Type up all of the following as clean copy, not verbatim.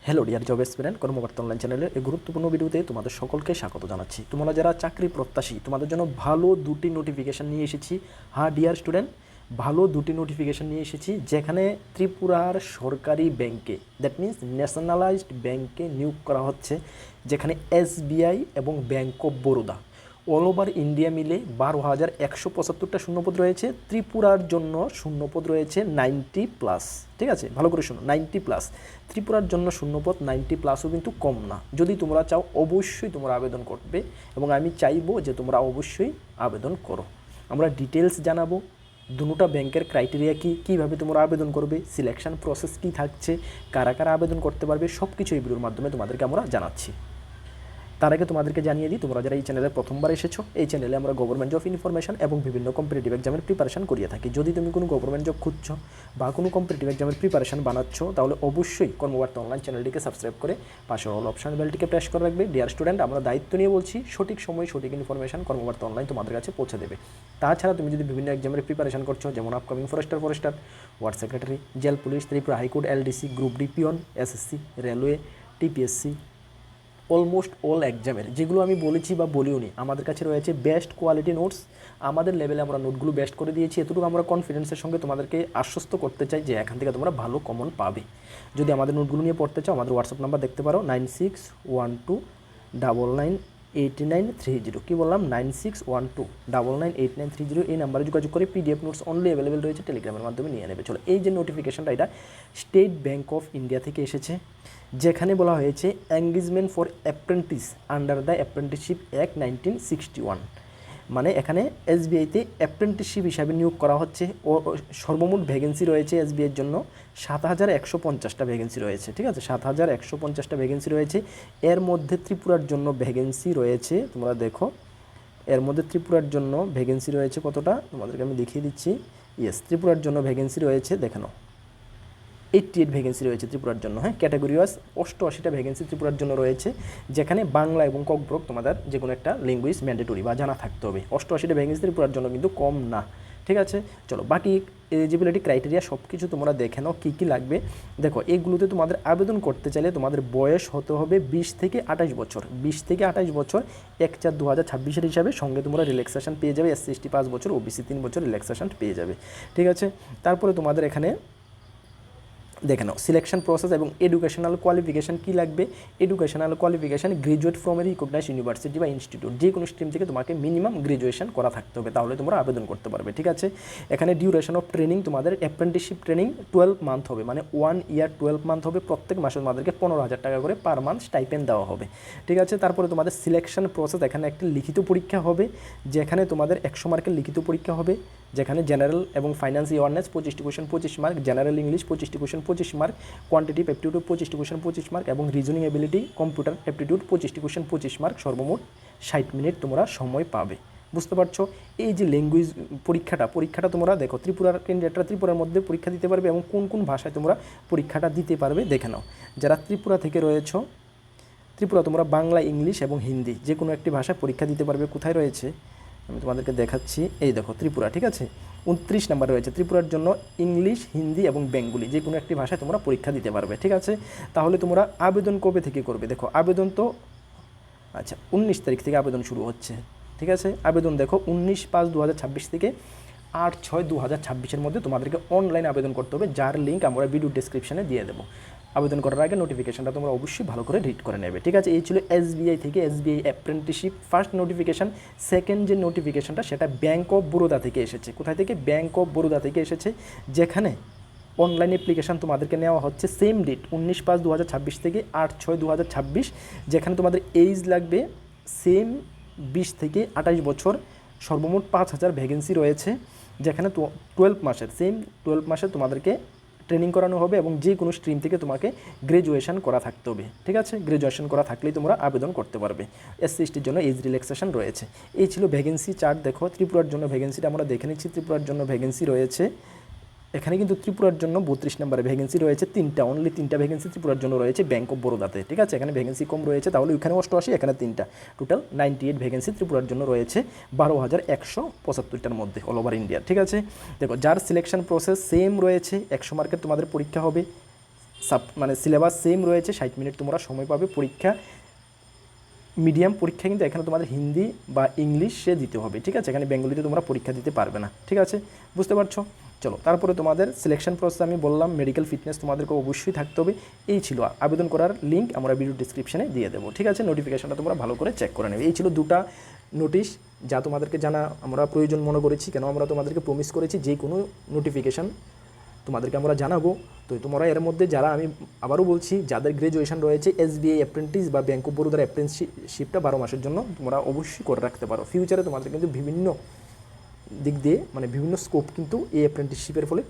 Hello dear job এক্সপিরিয়েন্ট কর্মকর্তা online চ্যানেলের এই গুরুত্বপূর্ণ ভিডিওতে তোমাদের সকলকে স্বাগত জানাচ্ছি। তোমরা যারা চাকরি প্রত্যাশী তোমাদের জন্য ভালো দুটি নোটিফিকেশান নিয়ে এসেছি। হ্যাঁ ডিয়ার স্টুডেন্ট, ভালো দুটি নোটিফিকেশান নিয়ে এসেছি যেখানে ত্রিপুরার সরকারি ব্যাংকে, দ্যাট মিন্স ন্যাশনালাইজড ব্যাংকে নিয়োগ করা হচ্ছে, যেখানে SBI এবং bank of Baroda all over India মিলে 12,175টা শূন্যপদ রয়েছে। ত্রিপুরার জন্য শূন্যপদ রয়েছে 90+। ঠিক আছে, ভালো করে শোনো, 90+। ত্রিপুরার জন্য শূন্যপদ 90+ও কিন্তু কম না। যদি তোমরা চাও অবশ্যই তোমরা আবেদন করবে এবং আমি চাইবো যে তোমরা অবশ্যই আবেদন করো। আমরা ডিটেলস জানাবো দুটো ব্যাংকের ক্রাইটেরিয়া কী, কীভাবে তোমরা আবেদন করবে, সিলেকশন প্রসেস কী থাকছে, কারা কারা আবেদন করতে পারবে, সব কিছু এই ভিডিওর মাধ্যমে তোমাদেরকে আমরা জানাচ্ছি। তার আগে তোমাদেরকে জানিয়ে দিই, তোমরা যারা এই চ্যানেলে প্রথমবার এসেছো, এই চ্যানেলে আমরা গভর্নমেন্ট জব ইনফরমেশন এবং বিভিন্ন কম্পিটিটিভ এক্সামের প্রিপারেশন করিয়ে থাকি। যদি তুমি কোনো গভর্নমেন্ট জব খুঁজছো বা কোনো কম্পিটিটিভ এক্সামের প্রিপারেশন বানাচ্ছ, তাহলে অবশ্যই কর্মকর্তা অনলাইন চ্যানেলটিকে সাবস্ক্রাইব করে পাশের অল অপশন বেলটিকে প্রেস করে রাখবে। ডিয়ার স্টুডেন্ট, আমরা দায়িত্ব নিয়ে বলছি, সঠিক সময় সঠিক ইনফরমেশন কর্মকর্তা অনলাইন তোমাদের কাছে পৌঁছে দেবে। তাছাড়া তুমি যদি বিভিন্ন এক্সামের প্রিপারেশন করছো, যেমন upcoming forester, ward secretary, jail police, Tripura high court, LDC, group D peon, SSC, railway, TPSC, almost all এক্সামের যেগুলো আমি বলেছি বা বলিও নি, আমাদের কাছে রয়েছে বেস্ট কোয়ালিটি নোটস। আমাদের লেভেলে আমরা নোটগুলো বেস্ট করে দিয়েছি। এতটুকু আমরা কনফিডেন্সের সঙ্গে তোমাদেরকে আশ্বস্ত করতে চাই যে এখান থেকে তোমরা ভালো কমন পাবে। যদি আমাদের নোটগুলো নিয়ে পড়তে চাও, আমাদের হোয়াটসঅ্যাপ নাম্বার দেখতে পারো 9612998930। কী বললাম? 9612998930। এই নাম্বারে যোগাযোগ করে PDF নোটস অনলি অ্যাভেলেবেল রয়েছে, টেলিগ্রামের মাধ্যমে নিয়ে নেবে। চলো, এই যে নোটিফিকেশনটা, এটা স্টেট ব্যাঙ্ক অফ ইন্ডিয়া থেকে এসেছে, যেখানে বলা হয়েছে engagement for apprentice under the apprenticeship act 1961। মানে এখানে SBIতে অ্যাপ্রেন্টিসশিপ হিসাবে নিয়োগ করা হচ্ছে। ও সর্বমোট ভ্যাকেন্সি রয়েছে SBIয়ের জন্য 7,150টা ভ্যাকেন্সি রয়েছে। ঠিক আছে, 7,150টা ভ্যাকেন্সি রয়েছে। এর মধ্যে ত্রিপুরার জন্য ভ্যাকেন্সি রয়েছে, তোমরা দেখো, এর মধ্যে ত্রিপুরার জন্য ভ্যাকেন্সি রয়েছে কতটা, তোমাদেরকে আমি দেখিয়ে দিচ্ছি। ইয়েস, ত্রিপুরার জন্য ভ্যাকেন্সি রয়েছে, দেখানো 88 ভ্যাকেন্সি রয়েছে ত্রিপুরার জন্য। হ্যাঁ, ক্যাটাগরি ওয়াইজ 88টা ভ্যাকেন্সি ত্রিপুরার জন্য রয়েছে, যেখানে বাংলা এবং ককব্রক তোমাদের যে কোনো একটা ল্যাঙ্গুয়েজ ম্যান্ডেটরি বা জানা থাকতে হবে। 88টা ভ্যাকেন্সি ত্রিপুরার জন্য কিন্তু কম না। ঠিক আছে, চলো, বাকি এলিজিবিলিটি ক্রাইটেরিয়া সব কিছু তোমরা দেখে নাও কী কী লাগবে। দেখো, এইগুলোতে তোমাদের আবেদন করতে চাইলে তোমাদের বয়স হতে হবে 20 থেকে 28 বছর। 20 থেকে 28 বছর 1/4/2026 হিসাবে। সঙ্গে তোমরা রিল্যাক্সেশন পেয়ে যাবে, SC ST 5 বছর, OBC 3 বছর রিল্যাক্সেশন পেয়ে যাবে। ঠিক আছে, তারপরে তোমাদের এখানে দেখে নাও সিলেকশন প্রসেস এবং এডুকেশনাল কোয়ালিফিকেশান কী লাগবে। Educational qualification graduate from a recognize university বা ইনস্টিটিউট, যে কোনো স্ট্রিম থেকে তোমাকে মিনিমাম গ্রাজুয়েশন করা থাকতে হবে, তাহলে তোমরা আবেদন করতে পারবে। ঠিক আছে, এখানে ডিউরেশন অফ ট্রেনিং, তোমাদের অ্যাপ্রেন্টিসশিপ ট্রেনিং 12 মান্থ হবে, মানে 1 ইয়ার 12 মান্থ হবে। প্রত্যেক মাসে তোমাদেরকে 15,000 টাকা করে পার মান্থ স্টাইপেন্ড দেওয়া হবে। ঠিক আছে, তারপরে তোমাদের সিলেকশন প্রসেস, এখানে একটি লিখিত পরীক্ষা হবে, যেখানে তোমাদের 100 মার্কের লিখিত পরীক্ষা হবে, যেখানে জেনারেল এবং ফাইন্যান্স অ্যাওয়ারনেস 25টি কোয়েশ্চেন 25 মার্ক, জেনারেল ইংলিশ 25টি কোয়েশ্চেন 25 মার্ক, কোয়ান্টিটিভ অ্যাপটিটিউড 25টি কোয়েশ্চেন 25 মার্ক এবং রিজনিং এবিলিটি কম্পিউটার অ্যাপটিটিউড 25টি কোয়েশ্চেন 25 মার্ক। সর্বমোট 60 মিনিট তোমরা সময় পাবে। বুঝতে পারছো? এই যে ল্যাঙ্গুয়েজ পরীক্ষাটা তোমরা দেখো, ত্রিপুরার ক্যান্ডিডেটরা ত্রিপুরার মধ্যে পরীক্ষা দিতে পারবে এবং কোন কোন ভাষায় তোমরা পরীক্ষাটা দিতে পারবে দেখে নাও। যারা ত্রিপুরা থেকে রয়েছো, ত্রিপুরা তোমরা বাংলা, ইংলিশ এবং হিন্দি যে কোনো একটি ভাষায় পরীক্ষা দিতে পারবে। কোথায় রয়েছে আমি তোমাদেরকে দেখাচ্ছি, এই দেখো ত্রিপুরা। ঠিক আছে, 29 নাম্বার রয়েছে ত্রিপুরার জন্য। ইংলিশ, হিন্দি এবং বেঙ্গলি যে কোনো একটি ভাষায় তোমরা পরীক্ষা দিতে পারবে। ঠিক আছে, তাহলে তোমরা আবেদন কবে থেকে করবে? দেখো, আবেদন তো 19 তারিখ থেকে আবেদন শুরু হচ্ছে। ঠিক আছে, আবেদন দেখো 19/5/2026 থেকে 8/6/2026 মধ্যে তোমাদেরকে অনলাইন আবেদন করতে হবে, যার লিঙ্ক আমরা ভিডিও ডেসক্রিপশনে দিয়ে দেবো। আবেদন করার আগে নোটিফিকেশনটা তোমরা অবশ্যই ভালো করে রিড করে নেবে। ঠিক আছে, এই ছিল SBI থেকে SBI apprenticeship first notification. Second যে নোটিফিকেশনটা, সেটা ব্যাঙ্ক অফ বরোদা থেকে এসেছে। কোথায় থেকে? ব্যাঙ্ক অফ বরোদা থেকে এসেছে, যেখানে অনলাইন অ্যাপ্লিকেশান তোমাদেরকে নেওয়া হচ্ছে সেম ডেট 19/5/2026 থেকে 8/6/2026, যেখানে তোমাদের এইজ লাগবে সেম 20 থেকে 28 বছর। সর্বমোট 5,000 ভ্যাকেন্সি রয়েছে, যেখানে 12 মাসে তোমাদেরকে ট্রেনিং করানো হবে এবং যে কোনো স্ট্রিম থেকে তোমাকে গ্র্যাজুয়েশন করা থাকতে হবে। ঠিক আছে, গ্র্যাজুয়েশন করা থাকলেই তোমরা আবেদন করতে পারবে। SC STর জন্য এজ রিল্যাক্সেশন রয়েছে। এই ছিল ভ্যাকেন্সি চার্ট। দেখো, ত্রিপুরার জন্য ভ্যাকেন্সিটা আমরা দেখে নিচ্ছি। ত্রিপুরার জন্য ভ্যাকেন্সি রয়েছে এখানে, কিন্তু ত্রিপুরার জন্য 32 নম্বরে ভ্যাকেন্সি রয়েছে, অনলি 3টা ভ্যাকেন্সি ত্রিপুরার জন্য রয়েছে ব্যাঙ্ক অফ বরোদাতে। ঠিক আছে, এখানে ভ্যাকেন্সি কম রয়েছে, তাহলে ওইখানে 88, এখানে 3টা, টোটাল 98 ভ্যাকেন্সি ত্রিপুরার জন্য রয়েছে 12,175টার মধ্যে অল ওভার ইন্ডিয়া। ঠিক আছে, দেখো, যার সিলেকশন প্রসেস সেম রয়েছে, 100 মার্কের তোমাদের পরীক্ষা হবে, মানে সিলেবাস সেম রয়েছে, 60 মিনিট তোমরা সময় পাবে। পরীক্ষা মিডিয়াম পরীক্ষা কিন্তু এখানে তোমাদের হিন্দি বা ইংলিশে দিতে হবে, ঠিক আছে? এখানে বেঙ্গলিতে তোমরা পরীক্ষা দিতে পারবে না, ঠিক আছে? বুঝতে পারছো? চলো, তারপরে তোমাদের সিলেকশন প্রসেস আমি বললাম, মেডিকেল ফিটনেস তোমাদেরকে অবশ্যই থাকতে হবে। এই ছিল আবেদন করার লিঙ্ক, আমরা ভিডিও ডিসক্রিপশনে দিয়ে দেবো, ঠিক আছে? নোটিফিকেশনটা তোমরা ভালো করে চেক করে নেবে। এই ছিল দুটা নোটিশ যা তোমাদেরকে জানা আমরা প্রয়োজন মনে করেছি। কেন আমরা তোমাদেরকে প্রমিস করেছি যে কোনো নোটিফিকেশান তোমাদেরকে আমরা জানাবো। তো তোমরা এর মধ্যে যারা, আমি আবারও বলছি, যাদের গ্র্যাজুয়েশন রয়েছে, এসবিআই অ্যাপ্রেন্টিস বা ব্যাঙ্ক অফ বরোদার অ্যাপ্রেন্টিসশিপটা 12 মাসের জন্য তোমরা অবশ্যই করে রাখতে পারো। ফিউচারে তোমাদের কিন্তু বিভিন্ন দিক দিয়ে মানে বিভিন্ন স্কোপ কিন্তু এই অ্যাপ্রেন্টিসশিপের ফলে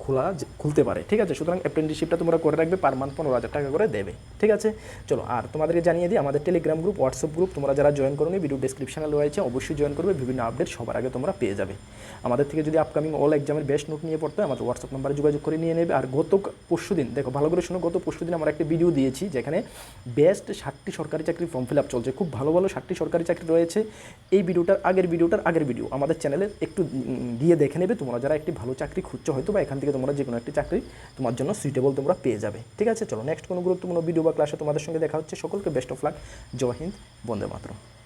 খুলতে পারে, ঠিক আছে? সুতরাং অ্যাপ্রেন্টিসশিপটা তোমরা করে রাখবে, পার মান্থ 15,000 টাকা করে দেবে, ঠিক আছে? চলো, আর তোমাদেরকে জানিয়ে দিই আমাদের টেলিগ্রাম গ্রুপ, হোয়াটসঅ্যাপ গ্রুপ তোমরা যারা জয়েন করো নি, ভিডিও ডেসক্রিপশনে রয়েছে, অবশ্যই জয়েন করবে। বিভিন্ন আপডেট সবার আগে তোমরা পেয়ে যাবে। আমাদের থেকে যদি আপকামিং অল এক্সামের বেস্ট নোট নিয়ে পড়তে হয়, আমাদের হোয়াটসঅ্যাপ নাম্বারে যোগাযোগ করে নিয়ে নেবে। আর গত পরশুদিন, দেখো ভালো করে শোনো, গত পরশুদিন আমরা একটা ভিডিও দিয়েছি যেখানে বেস্ট 60টি সরকারি চাকরির ফর্ম ফিল আপ চলছে। খুব ভালো ভালো 60টি সরকারি চাকরি রয়েছে। এই ভিডিওটার আগের ভিডিও আমাদের চ্যানেলে একটু গিয়ে দেখে নেবে, তোমরা যারা একটি ভালো চাকরি খুঁজছো হয়তো, বা এখান থেকে তোমরা যে কোনো একটি চাকরি তোমার জন্য সুইটেবল তোমরা পেয়ে যাবে, ঠিক আছে? চলো, নেক্সট কোনো গুরুত্বপূর্ণ ভিডিও বা ক্লাসে তোমাদের সঙ্গে দেখা হচ্ছে। সকলকে best of luck. Jai Hind, Vande Mataram.